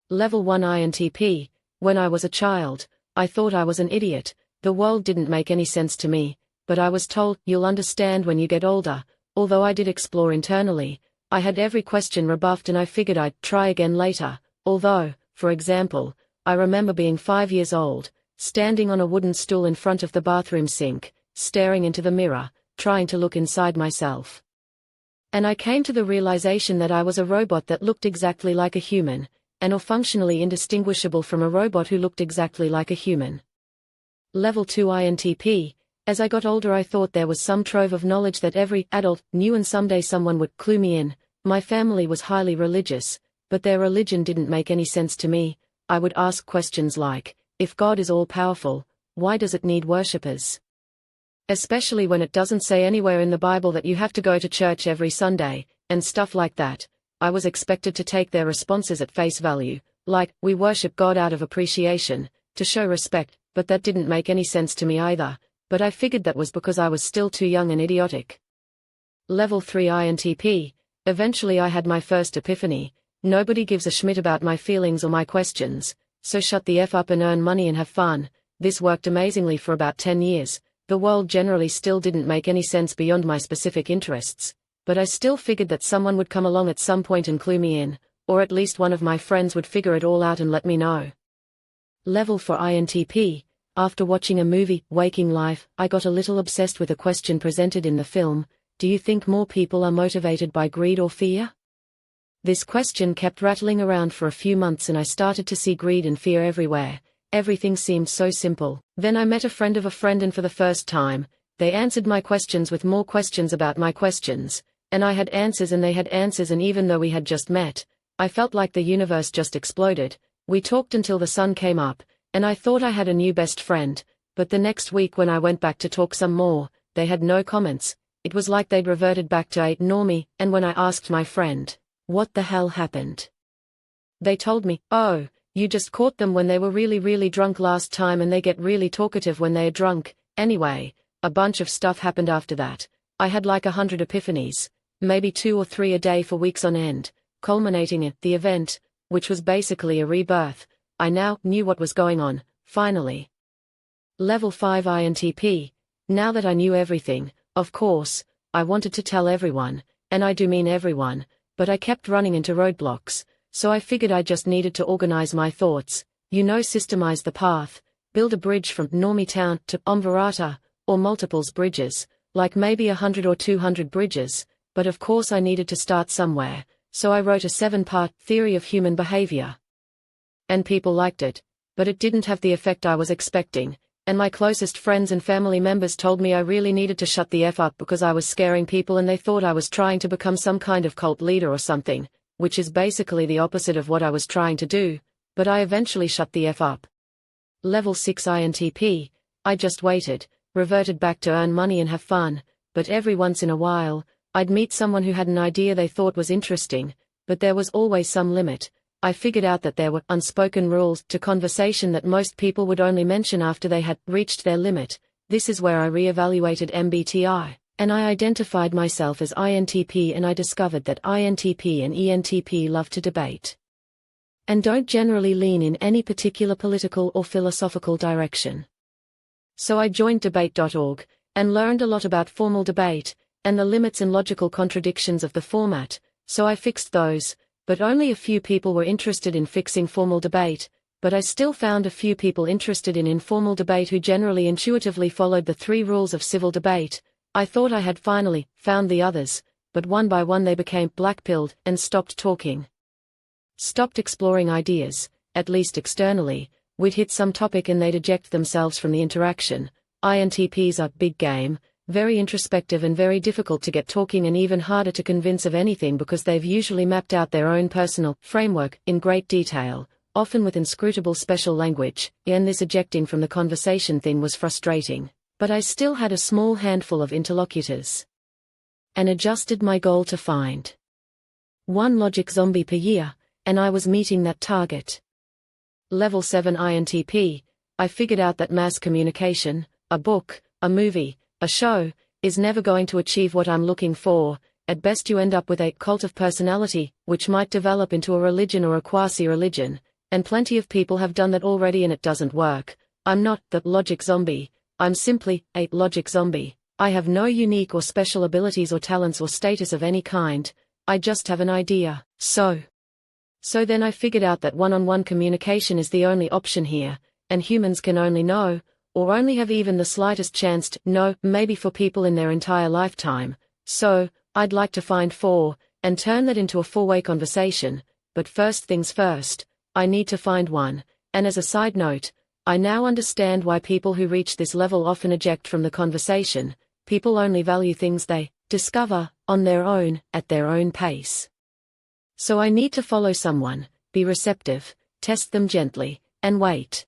Level 1 INTP. When I was a child, I thought I was an idiot. The world didn't make any sense to me, but I was told, you'll understand when you get older. Although I did explore internally, I had every question rebuffed and I figured I'd try again later. Although, for example, I remember being 5 years old, standing on a wooden stool in front of the bathroom sink, staring into the mirror, trying to look inside myself. And I came to the realization that I was a robot that looked exactly like a human, and or functionally indistinguishable from a robot who looked exactly like a human. Level 2 INTP. As I got older I thought there was some trove of knowledge that every adult knew and someday someone would clue me in. My family was highly religious, but their religion didn't make any sense to me. I would ask questions like, if God is all-powerful, why does it need worshippers? Especially when it doesn't say anywhere in the Bible that you have to go to church every Sunday, and stuff like that. I was expected to take their responses at face value, like, we worship God out of appreciation, to show respect, but that didn't make any sense to me either, but I figured that was because I was still too young and idiotic. Level 3 INTP. Eventually I had my first epiphany. Nobody gives a schmidt about my feelings or my questions, so shut the F up and earn money and have fun. This worked amazingly for about 10 years. The world generally still didn't make any sense beyond my specific interests, but I still figured that someone would come along at some point and clue me in, or at least one of my friends would figure it all out and let me know. Level 4 INTP. After watching a movie, Waking Life, I got a little obsessed with a question presented in the film: do you think more people are motivated by greed or fear? This question kept rattling around for a few months and I started to see greed and fear everywhere. Everything seemed so simple. Then I met a friend of a friend and for the first time, they answered my questions with more questions about my questions, and I had answers and they had answers, and even though we had just met, I felt like the universe just exploded. We talked until the sun came up, and I thought I had a new best friend, but the next week when I went back to talk some more, they had no comments. It was like they'd reverted back to normie, and when I asked my friend, what the hell happened? They told me, oh, you just caught them when they were really drunk last time and they get really talkative when they are drunk. Anyway, a bunch of stuff happened after that. I had like 100 epiphanies, maybe 2 or 3 a day for weeks on end, culminating in the event, which was basically a rebirth. I now knew what was going on, finally. Level 5 INTP. Now that I knew everything, of course, I wanted to tell everyone, and I do mean everyone, but I kept running into roadblocks. So I figured I just needed to organize my thoughts, systemize the path, build a bridge from normie town to Omvirata, or multiples bridges, like maybe 100 or 200 bridges, but of course I needed to start somewhere, so I wrote a 7-part theory of human behavior. And people liked it, but it didn't have the effect I was expecting, and my closest friends and family members told me I really needed to shut the F up because I was scaring people and they thought I was trying to become some kind of cult leader or something, which is basically the opposite of what I was trying to do, but I eventually shut the F up. Level 6 INTP. I just waited, reverted back to earn money and have fun, but every once in a while, I'd meet someone who had an idea they thought was interesting, but there was always some limit. I figured out that there were unspoken rules to conversation that most people would only mention after they had reached their limit. This is where I re-evaluated MBTI. And I identified myself as INTP, and I discovered that INTP and ENTP love to debate. And don't generally lean in any particular political or philosophical direction. So I joined debate.org, and learned a lot about formal debate, and the limits and logical contradictions of the format, so I fixed those, but only a few people were interested in fixing formal debate, but I still found a few people interested in informal debate who generally intuitively followed the 3 rules of civil debate. I thought I had finally found the others, but one by one they became blackpilled and stopped talking. Stopped exploring ideas, at least externally. We'd hit some topic and they'd eject themselves from the interaction. INTPs are big game, very introspective and very difficult to get talking, and even harder to convince of anything because they've usually mapped out their own personal framework in great detail, often with inscrutable special language, and this ejecting from the conversation thing was frustrating. But I still had a small handful of interlocutors. And adjusted my goal to find 1 logic zombie per year, and I was meeting that target. Level 7 INTP. I figured out that mass communication, a book, a movie, a show, is never going to achieve what I'm looking for. At best you end up with a cult of personality, which might develop into a religion or a quasi-religion, and plenty of people have done that already and it doesn't work. I'm not the logic zombie, I'm simply a logic zombie. I have no unique or special abilities or talents or status of any kind, I just have an idea. So then I figured out that one-on-one communication is the only option here, and humans can only know, or only have even the slightest chance to know, maybe for people in their entire lifetime. So, I'd like to find four, and turn that into a four-way conversation, but first things first, I need to find one, and as a side note, I now understand why people who reach this level often eject from the conversation. People only value things they discover on their own, at their own pace. So I need to follow someone, be receptive, test them gently, and wait.